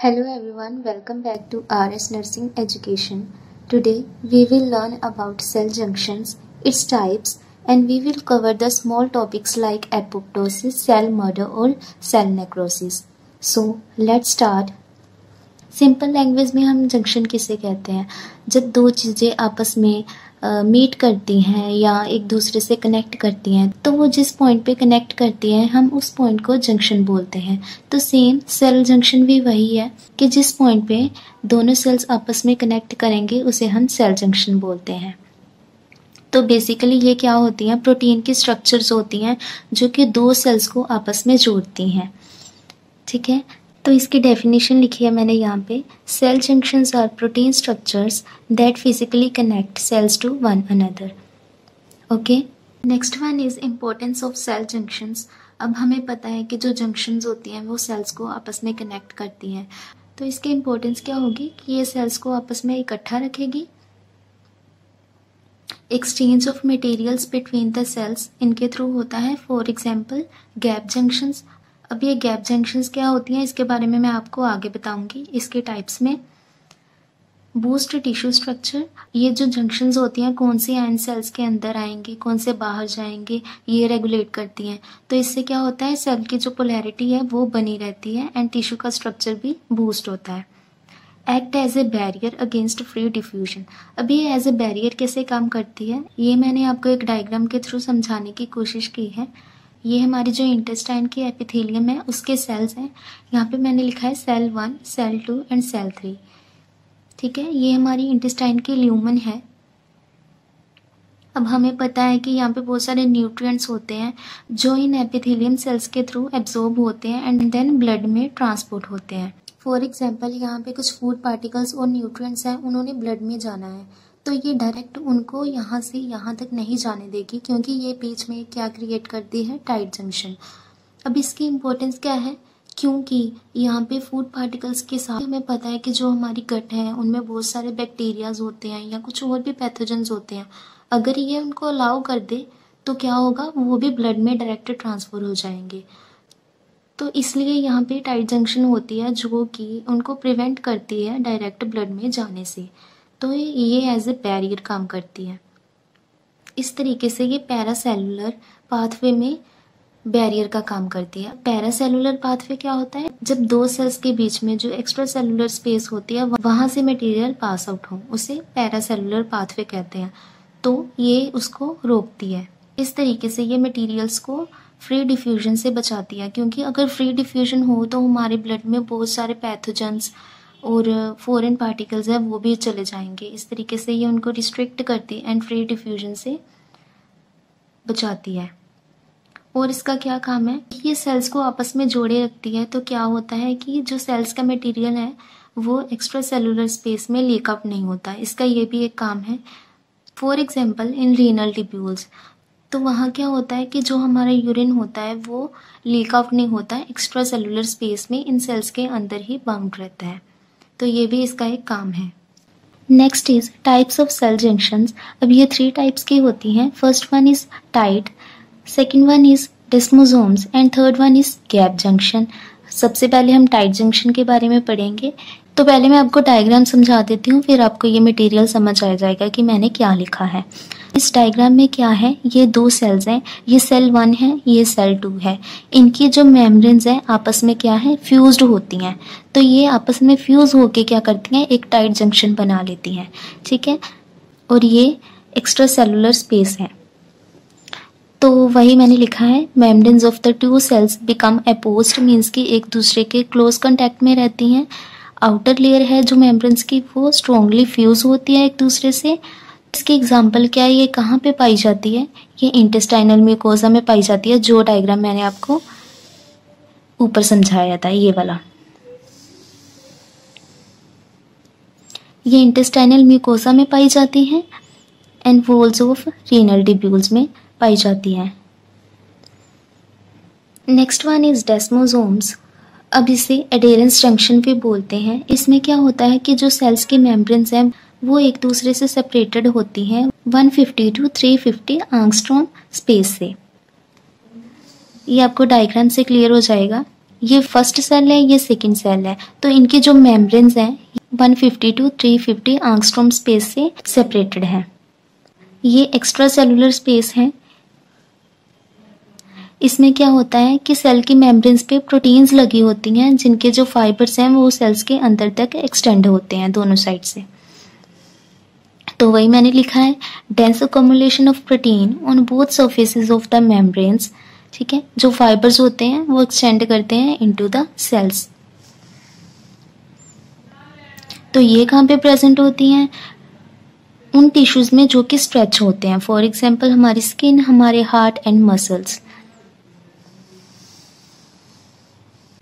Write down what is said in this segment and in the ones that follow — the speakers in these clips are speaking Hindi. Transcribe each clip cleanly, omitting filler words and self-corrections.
Hello everyone, welcome back to RS Nursing Education. Today we will learn about cell junctions, its types, and we will cover the small topics like apoptosis, cell murder or cell necrosis. So let's start. Simple language में हम जंक्शन किसे कहते हैं? जब दो चीज़ें आपस में मीट करती हैं या एक दूसरे से कनेक्ट करती हैं, तो वो जिस पॉइंट पे कनेक्ट करती हैं हम उस पॉइंट को जंक्शन बोलते हैं। तो सेम सेल जंक्शन भी वही है कि जिस पॉइंट पे दोनों सेल्स आपस में कनेक्ट करेंगे उसे हम सेल जंक्शन बोलते हैं। तो बेसिकली ये क्या होती हैं? प्रोटीन की स्ट्रक्चर्स होती हैं जो कि दो सेल्स को आपस में जोड़ती हैं। ठीक है, तो इसकी डेफिनेशन लिखी है मैंने यहाँ पे। Cell junctions are protein structures that physically connect cells to one another. Okay, next one is importance of cell junctions. अब हमें पता है कि जो जंक्शंस होती हैं वो सेल्स को आपस में कनेक्ट करती हैं, तो इसकी इम्पोर्टेंस क्या होगी कि ये सेल्स को आपस में इकट्ठा रखेगी। Exchange of materials between the cells इनके थ्रू होता है। For example gap junctions. अब ये गैप जंक्शंस क्या होती हैं इसके बारे में मैं आपको आगे बताऊंगी। इसके टाइप्स में बूस्ट टिश्यू स्ट्रक्चर, ये जो जंक्शंस होती हैं कौन सी आयन सेल्स के अंदर आएंगी कौन से बाहर जाएंगे ये रेगुलेट करती हैं। तो इससे क्या होता है, सेल की जो पोलैरिटी है वो बनी रहती है एंड टिश्यू का स्ट्रक्चर भी बूस्ट होता है। Act as a barrier against free diffusion. अब ये एज ए बैरियर कैसे काम करती है ये मैंने आपको एक डायग्राम के थ्रू समझाने की कोशिश की है। ये हमारी जो इंटेस्टाइन की एपिथेलियम है उसके सेल्स हैं। यहाँ पे मैंने लिखा है सेल 1, सेल 2 एंड सेल 3। ठीक है, ये हमारी इंटेस्टाइन की ल्यूमन है। अब हमें पता है कि यहाँ पे बहुत सारे न्यूट्रिएंट्स होते हैं जो इन एपिथेलियम सेल्स के थ्रू एब्जॉर्ब होते हैं एंड देन ब्लड में ट्रांसपोर्ट होते हैं। फॉर एग्जाम्पल यहाँ पे कुछ फूड पार्टिकल्स और न्यूट्रिएंट्स हैं, उन्होंने ब्लड में जाना है तो ये डायरेक्ट उनको यहाँ से यहाँ तक नहीं जाने देगी क्योंकि ये बीच में क्या क्रिएट करती है, टाइट जंक्शन। अब इसकी इम्पोर्टेंस क्या है, क्योंकि यहाँ पे फूड पार्टिकल्स के साथ हमें पता है कि जो हमारी गट है उनमें बहुत सारे बैक्टीरियाज होते हैं या कुछ और भी पैथोजेंस होते हैं। अगर ये उनको अलाउ कर दे तो क्या होगा, वो भी ब्लड में डायरेक्ट ट्रांसफर हो जाएंगे। तो इसलिए यहाँ पे टाइट जंक्शन होती है जो कि उनको प्रिवेंट करती है डायरेक्ट ब्लड में जाने से। तो ये एज ए बैरियर काम करती है। इस तरीके से ये पैरासेलुलर पाथवे में बैरियर का काम करती है। पैरासेलुलर पाथवे क्या होता है, जब दो सेल्स के बीच में जो एक्स्ट्रा सेलुलर स्पेस होती है वहां से मटेरियल पास आउट हो, उसे पैरासेलुलर पाथवे कहते हैं। तो ये उसको रोकती है। इस तरीके से ये मटेरियल्स को फ्री डिफ्यूजन से बचाती है, क्योंकि अगर फ्री डिफ्यूजन हो तो हमारे ब्लड में बहुत सारे पैथोजेंस और फॉरेन पार्टिकल्स हैं वो भी चले जाएंगे। इस तरीके से ये उनको रिस्ट्रिक्ट करती है एंड फ्री डिफ्यूजन से बचाती है। और इसका क्या काम है, ये सेल्स को आपस में जोड़े रखती है। तो क्या होता है कि जो सेल्स का मटेरियल है वो एक्स्ट्रा सेलुलर स्पेस में लीक आउट नहीं होता, इसका ये भी एक काम है। For example in renal tubules, तो वहाँ क्या होता है कि जो हमारा यूरिन होता है वो लीक आउट नहीं होता है, एक्स्ट्रा सेलुलर स्पेस में इन सेल्स के अंदर ही बाउंड रहता है। तो ये भी इसका एक काम है। Next is types of cell junctions. अब ये 3 टाइप्स की होती हैं। First one is tight, second one is desmosomes and third one is gap junction. सबसे पहले हम टाइट जंक्शन के बारे में पढ़ेंगे। तो पहले मैं आपको डायग्राम समझा देती हूँ, फिर आपको ये मटेरियल समझ आ जाएगा कि मैंने क्या लिखा है। इस डायग्राम में क्या है, ये 2 सेल्स हैं, ये सेल 1 है, ये सेल 2 है। इनकी जो मेम्ब्रेन्स हैं आपस में क्या है, फ्यूज्ड होती हैं। तो ये आपस में फ्यूज होके क्या करती हैं, एक टाइट जंक्शन बना लेती हैं। ठीक है, और ये एक्स्ट्रा सेलुलर स्पेस है। तो वही मैंने लिखा है, membranes of the 2 sales become opposed, means कि एक दूसरे के क्लोज कांटेक्ट में रहती हैं। आउटर लेयर है जो मेम्ब्रेन्स की वो स्ट्रॉन्गली फ्यूज होती है एक दूसरे से। इसकी एग्जांपल क्या है, ये कहाँ पे पाई जाती है, ये इंटेस्टाइनल म्यूकोजा में पाई जाती है, जो डायग्राम मैंने आपको ऊपर समझाया था ये वाला। ये इंटेस्टाइनल म्यूकोजा में पाई जाती है and walls of renal tubules में पाई जाती है। Next one is desmosomes. अब इसे एडेरेंस जंक्शन भी बोलते हैं। इसमें क्या होता है कि जो सेल्स की मेम्ब्रेन्स हैं वो एक दूसरे से सेपरेटेड होती हैं 150 to 350 एंगस्ट्रॉम स्पेस से। ये आपको डायग्राम से क्लियर हो जाएगा। ये फर्स्ट सेल है, ये सेकंड सेल है, तो इनके जो मेम्ब्रेन्स हैं 150 to 350 एंगस्ट्रॉम स्पेस से सेपरेटेड है। ये एक्स्ट्रा सेलुलर स्पेस है। इसमें क्या होता है कि सेल की मेम्ब्रेन्स पे प्रोटीन्स लगी होती हैं, जिनके जो फाइबर्स हैं वो सेल्स के अंदर तक एक्सटेंड होते हैं दोनों साइड से। तो वही मैंने लिखा है, dense accumulation of protein on both surfaces of the membranes. ठीक है, जो फाइबर्स होते हैं वो एक्सटेंड करते हैं इनटू द सेल्स। तो ये कहाँ पे प्रेजेंट होती हैं? उन टिश्यूज में जो कि स्ट्रेच होते हैं, फॉर एग्जांपल हमारी स्किन, हमारे heart and muscles.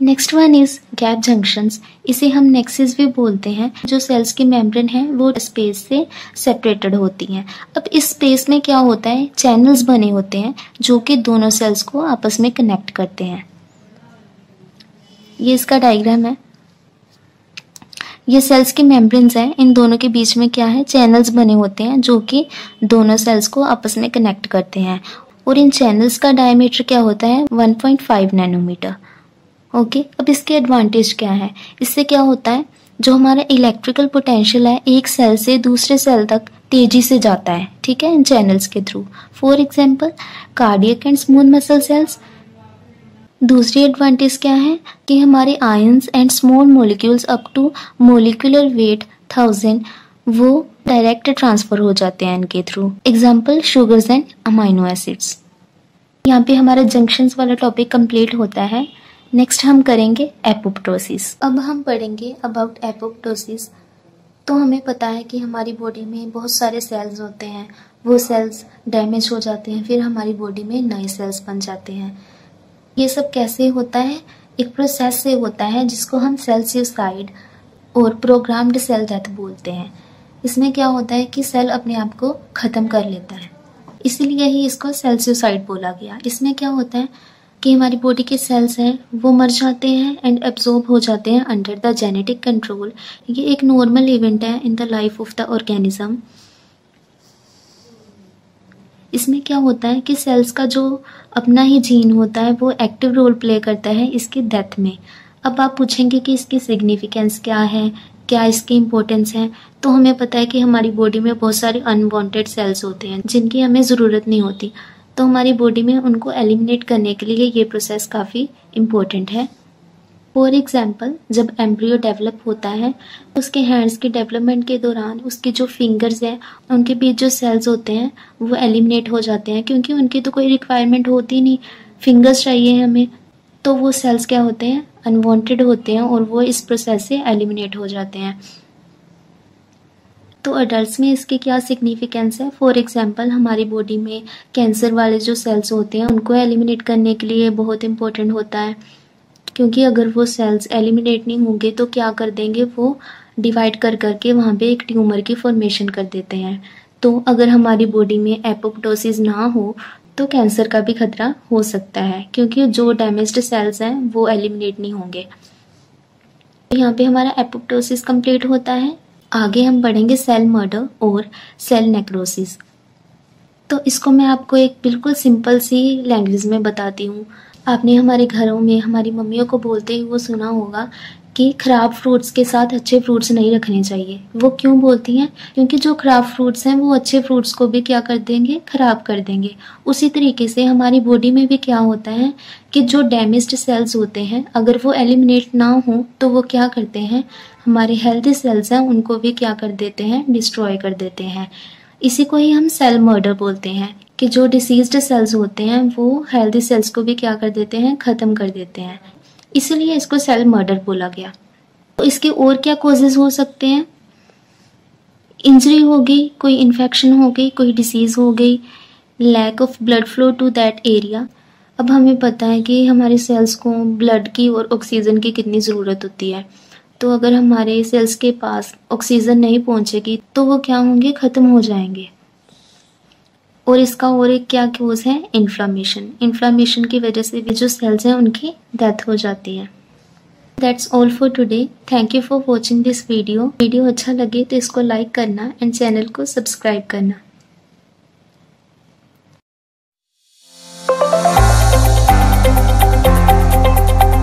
Next one is gap junctions. इसे हम नेक्सेस भी बोलते हैं। जो सेल्स की मेम्ब्रेन है वो स्पेस से सेपरेटेड होती हैं। अब इस स्पेस में क्या होता है, चैनल्स बने होते हैं जो कि दोनों सेल्स को आपस में कनेक्ट करते हैं। ये इसका डायग्राम है। ये सेल्स की मेम्ब्रेन्स हैं, इन दोनों के बीच में क्या है, चैनल्स बने होते हैं जो कि दोनों सेल्स को आपस में कनेक्ट करते हैं। और इन चैनल्स का डायमीटर क्या होता है, 1.5 नैनोमीटर। ओके, अब इसके एडवांटेज क्या है? इससे क्या होता है, जो हमारा इलेक्ट्रिकल पोटेंशियल है एक सेल से दूसरे सेल तक तेजी से जाता है। ठीक है, इन चैनल्स के through. For example cardiac and smooth muscle cells. दूसरी एडवांटेज क्या है कि हमारे ions and small molecules up to molecular weight 1000 वो डायरेक्ट ट्रांसफर हो जाते हैं इनके through. Example sugars and amino acids. यहाँ पे हमारा जंक्शंस वाला टॉपिक कंप्लीट होता है। नेक्स्ट हम करेंगे एपोप्टोसिस। अब हम पढ़ेंगे अबाउट एपोप्टोसिस। तो हमें पता है कि हमारी बॉडी में बहुत सारे सेल्स होते हैं, वो सेल्स डैमेज हो जाते हैं, फिर हमारी बॉडी में नए सेल्स बन जाते हैं। ये सब कैसे होता है? एक प्रोसेस से होता है जिसको हम सेल सुसाइड और प्रोग्राम्ड सेल डेथ बोलते हैं। इसमें क्या होता है कि सेल अपने आप को ख़त्म कर लेता है, इसीलिए ही इसको सेल सुसाइड बोला गया। इसमें क्या होता है कि हमारी बॉडी के सेल्स हैं वो मर जाते हैं एंड एब्जॉर्ब हो जाते हैं अंडर द जेनेटिक कंट्रोल। ये एक नॉर्मल इवेंट है in the life of the organism. इसमें क्या होता है कि सेल्स का जो अपना ही जीन होता है वो एक्टिव रोल प्ले करता है इसकी डेथ में। अब आप पूछेंगे कि इसकी सिग्निफिकेंस क्या है, क्या इसकी इम्पोर्टेंस है? तो हमें पता है कि हमारी बॉडी में बहुत सारे अनवांटेड सेल्स होते हैं जिनकी हमें ज़रूरत नहीं होती, तो हमारी बॉडी में उनको एलिमिनेट करने के लिए ये प्रोसेस काफ़ी इम्पोर्टेंट है। फॉर एग्जाम्पल, जब एम्ब्रियो डेवलप होता है उसके हैंड्स के डेवलपमेंट के दौरान उसके जो फिंगर्स हैं उनके बीच जो सेल्स होते हैं वो एलिमिनेट हो जाते हैं, क्योंकि उनकी तो कोई रिक्वायरमेंट होती नहीं, फिंगर्स चाहिए हमें। तो वो सेल्स क्या होते हैं, अनवांटेड होते हैं और वो इस प्रोसेस से एलिमिनेट हो जाते हैं। तो अडल्ट्स में इसकी क्या सिग्निफिकेंस है? फॉर एग्जांपल, हमारी बॉडी में कैंसर वाले जो सेल्स होते हैं उनको एलिमिनेट करने के लिए बहुत इंपॉर्टेंट होता है, क्योंकि अगर वो सेल्स एलिमिनेट नहीं होंगे तो क्या कर देंगे, वो डिवाइड कर करके वहाँ पे एक ट्यूमर की फॉर्मेशन कर देते हैं। तो अगर हमारी बॉडी में एपोप्टोसिस ना हो तो कैंसर का भी खतरा हो सकता है, क्योंकि जो डैमेज्ड सेल्स हैं वो एलिमिनेट नहीं होंगे। यहाँ पे हमारा एपोप्टोसिस कंप्लीट होता है। आगे हम पढ़ेंगे सेल मर्डर और सेल नेक्रोसिस। तो इसको मैं आपको एक बिल्कुल सिंपल सी लैंग्वेज में बताती हूँ। आपने हमारे घरों में हमारी मम्मियों को बोलते हुए सुना होगा कि खराब फ्रूट्स के साथ अच्छे फ्रूट्स नहीं रखने चाहिए। वो क्यों बोलती हैं? क्योंकि जो खराब फ्रूट्स हैं वो अच्छे फ्रूट्स को भी क्या कर देंगे, खराब कर देंगे। उसी तरीके से हमारी बॉडी में भी क्या होता है कि जो डैमेज्ड सेल्स होते हैं अगर वो एलिमिनेट ना हो तो वो क्या करते हैं, हमारे हेल्दी सेल्स हैं उनको भी क्या कर देते हैं, डिस्ट्रॉय कर देते हैं। इसी को ही हम सेल मर्डर बोलते हैं कि जो डिसीज्ड सेल्स होते हैं वो हेल्दी सेल्स को भी क्या कर देते हैं, ख़त्म कर देते हैं। इसीलिए इसको सेल मर्डर बोला गया। तो इसके और क्या कॉजेज हो सकते हैं? इंजरी हो गई, कोई इन्फेक्शन हो गई, कोई डिसीज़ हो गई, lack of blood flow to that area. अब हमें पता है कि हमारे सेल्स को ब्लड की और ऑक्सीजन की कितनी ज़रूरत होती है। तो अगर हमारे सेल्स के पास ऑक्सीजन नहीं पहुंचेगी तो वो क्या होंगे, ख़त्म हो जाएंगे। और इसका और एक क्या कोज है, इन्फ्लामेशन। इन्फ्लामेशन की वजह से भी जो सेल्स हैं उनकी डेथ हो जाती है। That's all for today. Thank you for watching this video. Video अच्छा लगे तो इसको लाइक करना एंड चैनल को सब्सक्राइब करना।